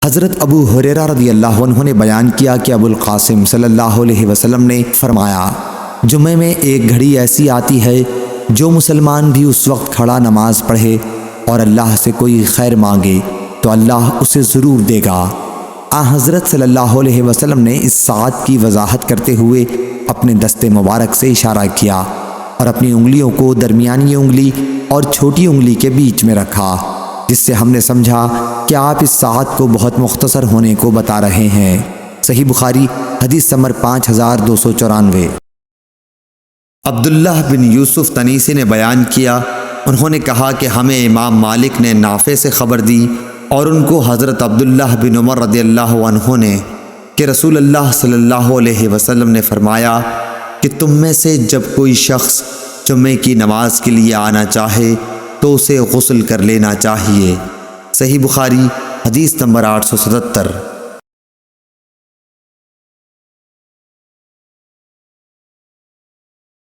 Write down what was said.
حضرت ابو ہریرہ رضی اللہ عنہ نے بیان کیا کہ ابو القاسم صلی اللہ علیہ وسلم نے فرمایا، جمعے میں ایک گھڑی ایسی آتی ہے جو مسلمان بھی اس وقت کھڑا نماز پڑھے اور اللہ سے کوئی خیر مانگے تو اللہ اسے ضرور دے گا۔ حضرت صلی اللہ علیہ وسلم نے اس ساعت کی وضاحت کرتے ہوئے اپنے دست مبارک سے اشارہ کیا اور اپنی انگلیوں کو درمیانی انگلی اور چھوٹی انگلی کے بیچ میں رکھا، جس سے ہم نے سمجھا کہ آپ اس ساعت کو بہت مختصر ہونے کو بتا رہے ہیں۔ صحیح بخاری حدیث نمبر 5294۔ عبداللہ بن یوسف تنیسی نے بیان کیا، انہوں نے کہا کہ ہمیں امام مالک نے نافع سے خبر دی اور ان کو حضرت عبداللہ بن عمر رضی اللہ عنہ نے کہ رسول اللہ صلی اللہ علیہ وسلم نے فرمایا کہ تم میں سے جب کوئی شخص جمعے کی نماز کے لیے آنا چاہے تو اسے غسل کر لینا چاہیے۔ صحیح بخاری حدیث نمبر 877۔